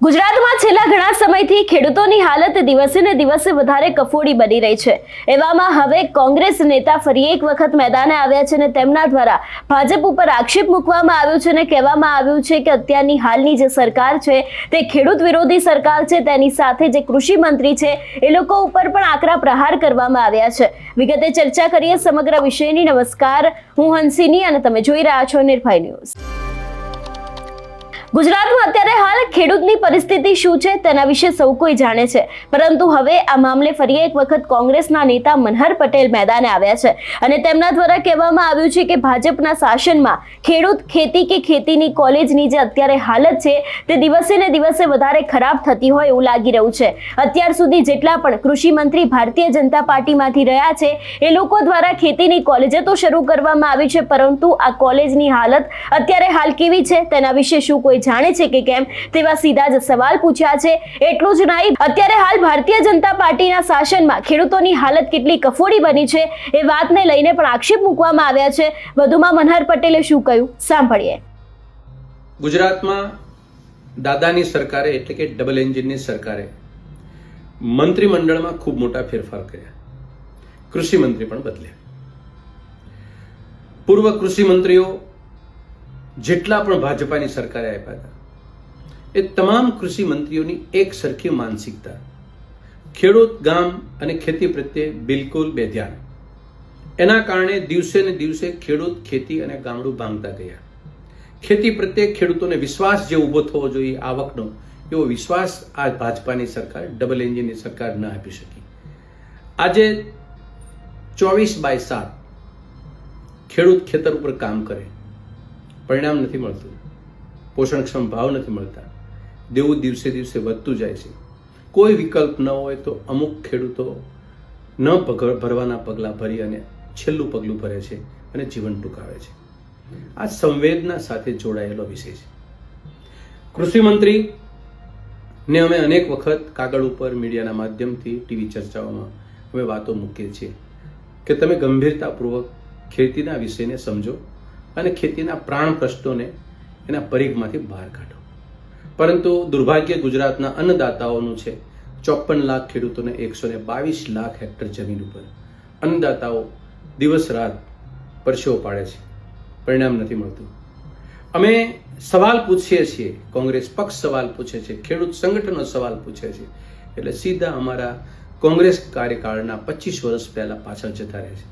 ગુજરાતમાં છેલ્લા ઘણા સમયથી ખેડૂતોની હાલત દિવસે ને દિવસે વધારે કફોડી બની રહી છે। એવામાં હવે કોંગ્રેસ નેતા ફરી એક વખત મેદાને આવ્યા છે અને તેમના દ્વારા ભાજપ ઉપર આક્ષેપ મૂકવામાં આવ્યો છે અને કહેવામાં આવ્યું છે કે અત્યારની હાલની જે સરકાર છે તે ખેડૂત વિરોધી સરકાર છે। તેની સાથે જે કૃષિ મંત્રી છે એ લોકો ઉપર પણ આકરા પ્રહાર કરવામાં આવ્યા છે। વિગતે ચર્ચા કરીએ સમગ્ર વિષયની। નમસ્કાર, હું હંસિની અને તમે જોઈ રહ્યા છો નિર્ભય ન્યૂઝ। ગુજરાતમાં અત્યારે હાલ ખેડૂતની પરિસ્થિતિ શું છે તેના વિશે સૌ કોઈ જાણે છે, પરંતુ હવે આ મામલે ફરી એક વખત કોંગ્રેસના નેતા મનહર પટેલ મેદાને આવ્યા છે અને તેમના દ્વારા કહેવામાં આવ્યું છે કે ભાજપના શાસનમાં ખેડૂત ખેતી કે ખેતીની કોલેજની જે અત્યારે હાલત છે તે દિવસે ને દિવસે વધારે ખરાબ થતી હોય એવું લાગી રહ્યું છે। અત્યાર સુધી જેટલા પણ કૃષિ મંત્રી ભારતીય જનતા પાર્ટીમાંથી રહ્યા છે એ લોકો દ્વારા ખેતીની કોલેજો તો શરૂ કરવામાં આવી છે, પરંતુ આ કોલેજની હાલત અત્યારે હાલ કેવી છે તેના વિશે શું કોઈ જાણે છે કે કેમ તેવા સીધા જ સવાલ પૂછ્યા છે। એટલું જ નહીં, અત્યારે હાલ ભારતીય જનતા પાર્ટીના શાસનમાં ખેડૂતોની હાલત કેટલી કફોડી બની છે એ વાતને લઈને પણ આક્ષેપ મૂકવામાં આવ્યા છે। વધુમાં મનહર પટેલે શું કહ્યું સાંભળીએ। ગુજરાતમાં દાદાની સરકારે એટલે કે ડબલ એન્જિનની સરકારે મંત્રીમંડળમાં ખૂબ મોટા ફેરફાર કર્યા, કૃષિ મંત્રી પણ બદલ્યા। પૂર્વ કૃષિ મંત્રીઓ જેટલા પણ ભાજપાની સરકારે આપ્યા હતા એ તમામ કૃષિ મંત્રીઓની એક સરખી માનસિકતા, ખેડૂત ગામ અને ખેતી પ્રત્યે બિલકુલ બેધ્યાન। એના કારણે દિવસે ને દિવસે ખેડૂત ખેતી અને ગામડું ભાંગતા ગયા। ખેતી પ્રત્યે ખેડૂતોને વિશ્વાસ જે ઊભો થવો જોઈએ આવકનો, એવો વિશ્વાસ આ ભાજપાની સરકાર ડબલ એન્જિનની સરકાર ન આપી શકી। આજે 24/7 ખેડૂત ખેતર ઉપર કામ કરે, પરિણામ નથી મળતું, પોષણક્ષમ ભાવ નથી મળતા, દેવું દિવસે દિવસે વધતું જાય છે। કોઈ વિકલ્પ ન હોય તો અમુક ખેડૂતો ન ભરવાના પગલાં ભરી અને છેલ્લું પગલું ભરે છે અને જીવન ટૂંકાવે છે। આ સંવેદના સાથે જોડાયેલો વિષય છે। કૃષિ મંત્રીને અમે અનેક વખત કાગળ ઉપર મીડિયાના માધ્યમથી ટીવી ચર્ચાઓમાં અમે વાતો મૂકીએ છીએ કે તમે ગંભીરતાપૂર્વક ખેતીના વિષયને સમજો અને ખેતીના પ્રાણ પ્રશ્નોને એના પરિઘમાંથી બહાર કાઢો। પરંતુ દુર્ભાગ્ય ગુજરાતના અન્નદાતાઓનું છે। 54 લાખ ખેડૂતોને 122 લાખ હેક્ટર જમીન ઉપર અન્નદાતાઓ દિવસ રાત પરસેવો પાડે છે, પરિણામ નથી મળતું। અમે સવાલ પૂછીએ છીએ, કોંગ્રેસ પક્ષ સવાલ પૂછે છે, ખેડૂત સંગઠનો સવાલ પૂછે છે, એટલે સીધા અમારા કોંગ્રેસ કાર્યકાળના 25 વર્ષ પહેલા પાછળ જતા રહે છે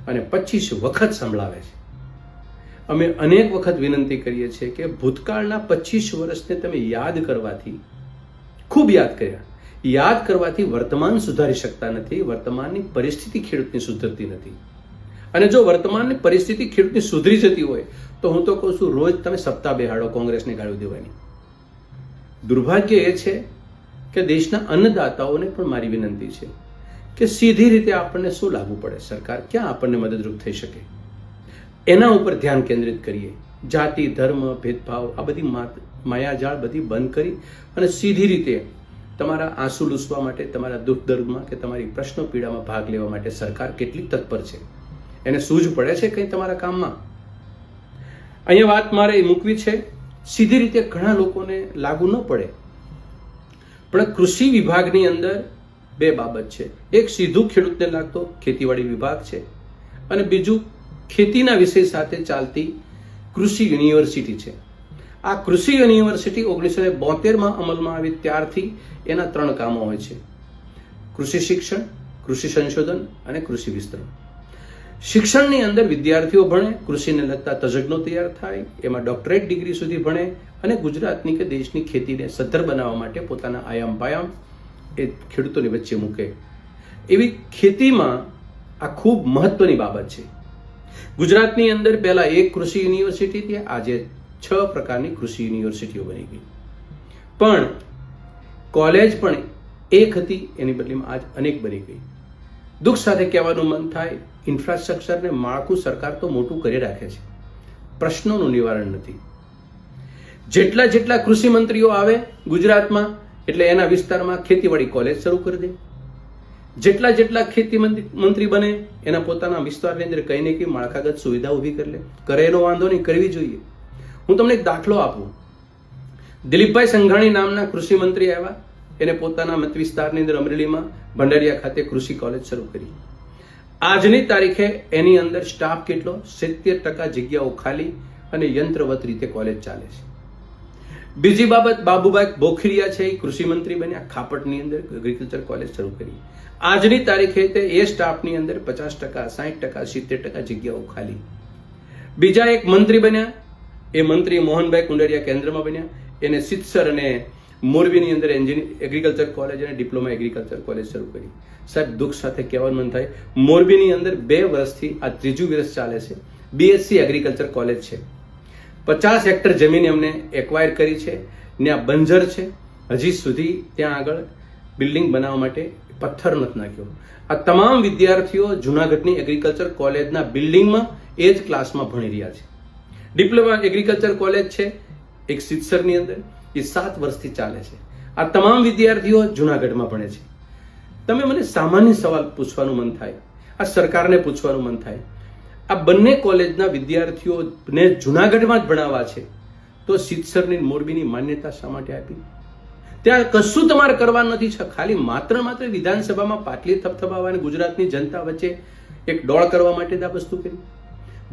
અને 25 વખત સંભળાવે છે। અમે અનેક વખત વિનંતી કરીએ છીએ કે ભૂતકાળના 25 વર્ષને તમે યાદ કરવાથી, ખૂબ યાદ કર્યા, યાદ કરવાથી વર્તમાન સુધારી શકતા નથી, વર્તમાનની પરિસ્થિતિ ખેડૂતની સુધરતી નથી। અને જો વર્તમાનની પરિસ્થિતિ ખેડૂતની સુધરી જતી હોય તો હું તો કહું છું રોજ તમે સપ્તાહ બેહાડો કોંગ્રેસને ગાળો દેવાની। દુર્ભાગ્ય એ છે કે દેશના અન્નદાતાઓને પણ મારી વિનંતી છે કે સીધી રીતે આપણને શું લાગુ પડે, સરકાર ક્યાં આપણને મદદરૂપ થઈ શકે, એના ઉપર ધ્યાન કેન્દ્રિત કરીએ। જાતિ ધર્મ ભેદભાવ આ બધી માયાજાળ બધી બંધ કરી અને સીધી રીતે તમારા આંસુ લૂસવા માટે, તમારા દુઃખ દર્દમાં કે તમારી પ્રશ્નો પીડામાં ભાગ લેવા માટે સરકાર કેટલી તત્પર છે, એને સૂઝ પડે છે કંઈ તમારા કામમાં? અહીંયા વાત મારે મૂકવી છે, સીધી રીતે ઘણા લોકોને લાગુ ન પડે, પણ કૃષિ વિભાગની અંદર બે બાબત છે। એક સીધું ખેડૂતને લાગતો ખેતીવાડી વિભાગ છે અને બીજું ખેતીના વિષય સાથે ચાલતી કૃષિ યુનિવર્સિટી છે। આ કૃષિ યુનિવર્સિટી 1972માં અમલમાં આવી ત્યારથી એના 3 કામો હોય છે: કૃષિ શિક્ષણ, કૃષિ સંશોધન અને કૃષિ વિસ્તરણ। શિક્ષણની અંદર વિદ્યાર્થીઓ ભણે, કૃષિને લગતા તજજ્ઞો તૈયાર થાય, એમાં ડોક્ટરેટ ડિગ્રી સુધી ભણે અને ગુજરાતની કે દેશની ખેતીને સદ્ધર બનાવવા માટે પોતાના આયામ પાયામ એ ખેડૂતોની વચ્ચે મૂકે, એવી ખેતીમાં આ ખૂબ મહત્વની બાબત છે। ગુજરાતની અંદર પહેલા એક કૃષિ યુનિવર્સિટી હતી, આજે 6 પ્રકારની કૃષિ યુનિવર્સિટીઓ બની ગઈ, પણ કોલેજ પણ એક હતી, એની બદલીમાં આજ અનેક બની ગઈ। દુઃખ સાથે કહેવાનું મન થાય, ઇન્ફ્રાસ્ટ્રક્ચરને માળખું સરકાર તો મોટું કરી રાખે છે, પ્રશ્નોનું નિવારણ નથી। જેટલા કૃષિ મંત્રીઓ આવે ગુજરાતમાં એટલે એના વિસ્તારમાં ખેતીવાડી કોલેજ શરૂ કરી દે, જેટલા ખેતી મંત્રી બને એના પોતાના વિસ્તારની અંદર કંઈ ને કંઈ માળખાગત સુવિધા ઊભી કરી લે, કરે એનો વાંધો નહીં, કરવી જોઈએ। હું તમને એક દાખલો આપું, દિલીપભાઈ સંઘાણી નામના કૃષિ મંત્રી આવ્યા, એને પોતાના મત વિસ્તારની અંદર અમરેલીમાં ભંડારીયા ખાતે કૃષિ કોલેજ શરૂ કરી. આજની તારીખે એની અંદર સ્ટાફ કેટલો? 70% જગ્યાઓ ખાલી અને યંત્રવત રીતે કોલેજ ચાલે છે. બીજી બાબત, બાબુભાઈ બોખીરિયા છે, એ કૃષિ મંત્રી બન્યા, ખાપટની અંદર એગ્રીકલ્ચર કોલેજ શરૂ કરી. આજની તારીખે તે એ સ્ટાફની અંદર 50%, 60%, 70% જગ્યાઓ ખાલી. બીજા એક મંત્રી બન્યા, એ મંત્રી મોહનભાઈ કુંડારિયા કેન્દ્રમાં બન્યા, એને સિત્સર અને મોરબીની અંદર એગ્રીકલ્ચર કોલેજ અને ડિપ્લોમા એગ્રીકલ્ચર કોલેજ શરૂ કરી. સાહેબ, દુઃખ સાથે કહેવાનું મન થાય, મોરબીની અંદર 2 વર્ષથી આ 3જું વર્ષ ચાલે છે, બીએસસી એગ્રીકલ્ચર કોલેજ છે. 50 હેક્ટર જમીન એમને એક્વાયર કરી છે, ત્યાં બંજર છે, હજી સુધી ત્યાં આગળ બિલ્ડિંગ બનાવવા માટે પથ્થર નથી નાખ્યો. આ તમામ વિદ્યાર્થીઓ જુનાગઢની એગ્રીકલ્ચર કોલેજના બિલ્ડિંગમાં એ જ ક્લાસમાં ભણી રહ્યા છે. ડિપ્લોમા એગ્રીકલ્ચર કોલેજ છે એક સિત્સરની અંદર, એ 7 વર્ષથી ચાલે છે. આ તમામ વિદ્યાર્થીઓ જુનાગઢમાં ભણે છે. તમે મને સામાન્ય સવાલ પૂછવાનું મન થાય, આ સરકારને પૂછવાનું મન થાય, આ બંને કોલેજના વિદ્યાર્થીઓને જુનાગઢમાં જ ભણાવવા છે, તો સિત્સરની મોરબીની માન્યતા શા માટે આપી? ત્યાં કશું તમારે કરવાનું નથી. ખાલી માત્ર વિધાનસભામાં પાટલી થપથપાવવાની ગુજરાતની જનતા વચ્ચે એક ડોળ કરવા માટે જ આ વસ્તુ કરી.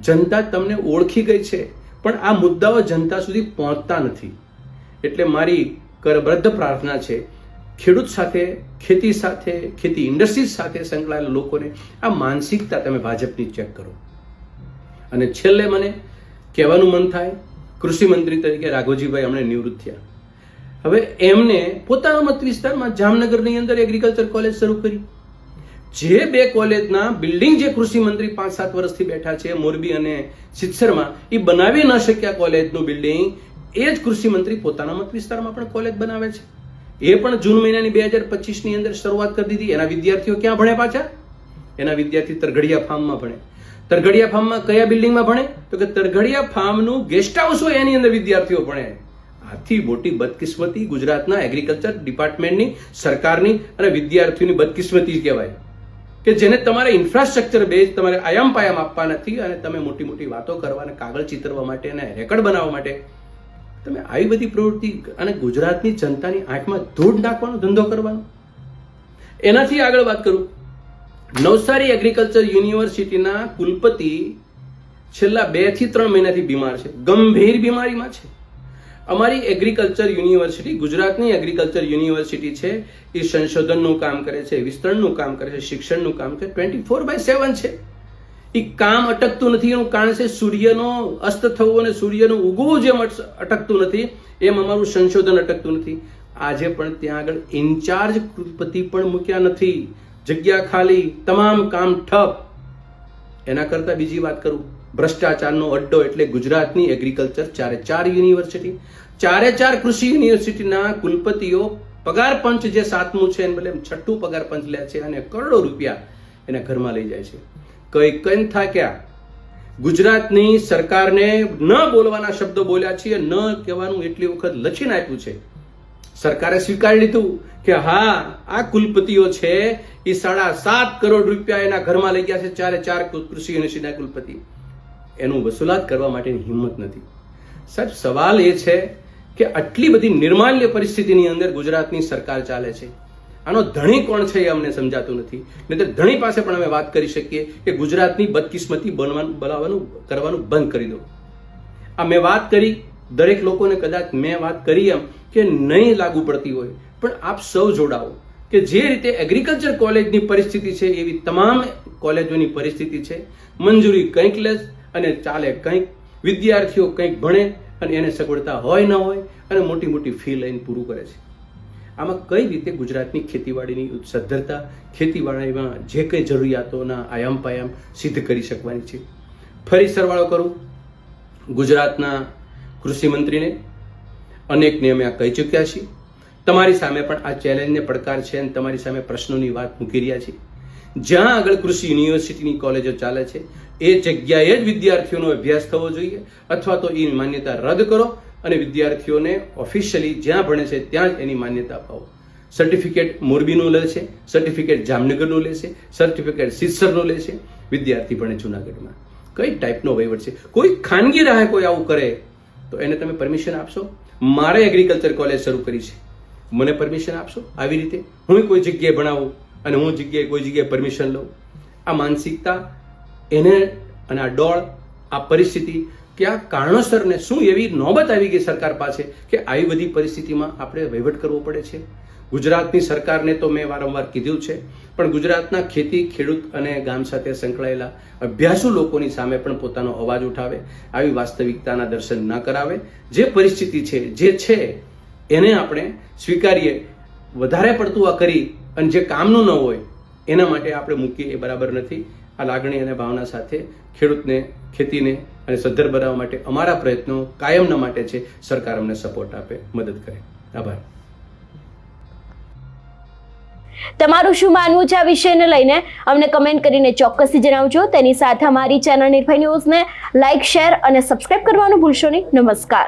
જનતા તમને ઓળખી ગઈ છે, પણ આ મુદ્દાઓ જનતા સુધી પહોંચતા નથી. એટલે મારી કરબદ્ધ પ્રાર્થના છે, ખેડૂત સાથે, ખેતી સાથે, ખેતી ઇન્ડસ્ટ્રી સાથે સંકળાયેલા લોકોને આ માનસિકતા તમે ભાજપની ચેક કરો. અને છેલ્લે મને કહેવાનું મન થાય, કૃષિ મંત્રી તરીકે રાઘોજીભાઈ હમણાં નિવૃત્ત થયા, હવે એમને પોતાના મત વિસ્તારમાં જામનગરની અંદર એગ્રીકલ્ચર કોલેજ શરૂ કરી. જે 2 કોલેજના બિલ્ડિંગ જે કૃષિ મંત્રી 5-7 વર્ષથી બેઠા છે મોરબી અને સિત્સરમાં, એ બનાવી ન શક્યા કોલેજનું બિલ્ડિંગ, એ જ કૃષિ મંત્રી પોતાના મત વિસ્તારમાં પણ કોલેજ બનાવે છે. એ પણ જૂન મહિનાની 2025ની અંદર શરૂઆત કરી દીધી. એના વિદ્યાર્થીઓ ક્યાં ભણે? પાછા એના વિદ્યાર્થી તરઘડિયા ફાર્મમાં ભણે. તરઘડિયા ફાર્મમાં કયા બિલ્ડિંગમાં ભણે? તો કે તરઘડિયા ફાર્મનું ગેસ્ટ હાઉસ હોય એની અંદર વિદ્યાર્થીઓ ભણે. આથી મોટી બદકિસ્મતી ગુજરાતના એગ્રીકલ્ચર ડિપાર્ટમેન્ટની, સરકારની અને વિદ્યાર્થીઓની બદકિસ્મતી કહેવાય કે જેને તમારે ઇન્ફ્રાસ્ટ્રક્ચર બેઝ તમારે આયામ પાયામ આપવા નથી, અને તમે મોટી મોટી વાતો કરવા અને કાગળ ચિતરવા માટે અને રેકર્ડ બનાવવા માટે તમે આવી બધી પ્રવૃત્તિ અને ગુજરાતની જનતાની આંખમાં ધૂળ નાખવાનો ધંધો કરવાનો. એનાથી આગળ વાત કરું, નવસારી એગ્રીકલ્ચર યુનિવર્સિટીના કુલપતિ છેલ્લા 2 થી 3 મહિનાથી બીમાર છે, ગંભીર બીમારીમાં છે. અમારી એગ્રીકલ્ચર યુનિવર્સિટી, ગુજરાતની એગ્રીકલ્ચર યુનિવર્સિટી છે, એ સંશોધનનું કામ કરે છે, વિસ્તરણનું કામ કરે છે, શિક્ષણનું કામ કરે, 24/7 છે. એ કામ અટકતું નથી. એનું કારણ છે સૂર્યનો અસ્ત થવો અને સૂર્યનું ઉગવું જેમ અટકતું નથી, એમ અમારું સંશોધન અટકતું નથી. આજે પણ ત્યાં આગળ ઇન્ચાર્જ કુલપતિ પણ મૂક્યા નથી, જગ્યા ખાલી, તમામ કામ ઠપ. એના કરતા બીજી વાત કરું, ભ્રષ્ટાચારનો અડ્ડો એટલે ગુજરાતની એગ્રીકલ્ચર 4 યુનિવર્સિટી, 4 કૃષિ યુનિવર્સિટીના કુલપતિઓ પગાર પંચ જે 7મું છે એને બદલે 6ઠું પગાર પંચ લે છે અને કરોડો રૂપિયા એના ઘરમાં લઈ જાય છે. કઈ થાક્યા? ગુજરાતની સરકારને ન બોલવાના શબ્દો બોલ્યા છીએ, ન કહેવાનું એટલી વખત લખીને આપ્યું છે. સરકારે સ્વીકારી લીધું કે હા, આ કુલપતિઓ છે એ 7.5 કરોડ રૂપિયા એના ઘરમાં લઈ ગયા છે, 4 કૃષિ યુનિવર્સિટીના કુલપતિ. એનું વસૂલાત કરવા માટેની હિંમત નથી. સાહેબ, સવાલ એ છે કે આટલી બધી નિર્માલ્ય પરિસ્થિતિની અંદર ગુજરાતની સરકાર ચાલે છે. આનો ધણી કોણ છે એ અમને સમજાતું નથી. નહીંતર ધણી પાસે પણ અમે વાત કરી શકીએ કે ગુજરાતની બદકિસ્મતી કરવાનું બંધ કરી દો. આ મેં વાત કરી, દરેક લોકોને કદાચ મેં વાત કરી એમ કે નહીં લાગુ પડતી હોય, પણ આપ સૌ જોડાઓ કે જે રીતે એગ્રીકલ્ચર કોલેજની પરિસ્થિતિ છે એવી તમામ કોલેજોની પરિસ્થિતિ છે. મંજૂરી કંઈક લે અને ચાલે કંઈક, વિદ્યાર્થીઓ કંઈક ભણે અને એને સગવડતા હોય ન હોય અને મોટી મોટી ફી લઈને પૂરું કરે છે. આમાં કઈ રીતે ગુજરાતની ખેતીવાડીની સદ્ધરતા, ખેતીવાડીમાં જે કંઈ જરૂરિયાતોના આયામ પાયામ સિદ્ધ કરી શકવાની છે? ફરી સરવાળો કરું, ગુજરાતના કૃષિ મંત્રીને અનેક નિયમે આ કહી ચૂક્યા છીએ. તમારી સામે પણ આ ચેલેન્જને પડકાર છે અને તમારી સામે પ્રશ્નોની વાત મૂકી રહ્યા છીએ. જ્યાં આગળ કૃષિ યુનિવર્સિટીની કોલેજો ચાલે છે એ જગ્યાએ જ વિદ્યાર્થીઓનો અભ્યાસ થવો જોઈએ, અથવા તો એ માન્યતા રદ કરો અને વિદ્યાર્થીઓને ઓફિશિયલી જ્યાં ભણે છે ત્યાં જ એની માન્યતા અપાવો. સર્ટિફિકેટ મોરબીનું લે છે, સર્ટિફિકેટ જામનગરનું લે છે, સર્ટિફિકેટ સિત્સરનું લે છે, વિદ્યાર્થી ભણે જુનાગઢમાં. કઈ ટાઈપનો વહીવટ છે? કોઈ ખાનગી રાહે કોઈ આવું કરે તો એને તમે પરમિશન આપશો? મારે એગ્રીકલ્ચર કોલેજ શરૂ કરી છે, મને પરમિશન આપશો? આવી રીતે હું કોઈ જગ્યાએ ભણાવું અને હું કોઈ જગ્યાએ પરમિશન લઉં? આ માનસિકતા એને અને આ ડોળ, આ પરિસ્થિતિ કે આ કારણોસરને શું એવી નોબત આવી ગઈ સરકાર પાસે કે આવી બધી પરિસ્થિતિમાં આપણે વહીવટ કરવો પડે છે? ગુજરાતની સરકારને તો મેં વારંવાર કીધું છે, પણ ગુજરાતના ખેતી, ખેડૂત અને ગામ સાથે સંકળાયેલા અભ્યાસુ લોકોની સામે પણ પોતાનો અવાજ ઉઠાવે, આવી વાસ્તવિકતાના દર્શન ન કરાવે. જે પરિસ્થિતિ છે, જે છે એને આપણે સ્વીકારીએ. વધારે પડતું આ કરી અને જે કામનું ન હોય એના માટે આપણે મૂકીએ એ બરાબર નથી. આ લાગણી અને ભાવના સાથે ખેડૂતને, ખેતીને અને સદ્ધર બનાવવા માટે અમારા પ્રયત્નો કાયમના માટે છે. સરકાર અમને સપોર્ટ આપે, મદદ કરે. આભાર. તમારું શું માનવું છે આ વિષયને લઈને અમને કમેન્ટ કરીને ચોક્કસથી જણાવજો. તેની સાથે અમારી ચેનલ નિર્ભય ન્યૂઝને લાઇક, શેર અને સબસ્ક્રાઇબ કરવાનું ભૂલશો નહીં. નમસ્કાર.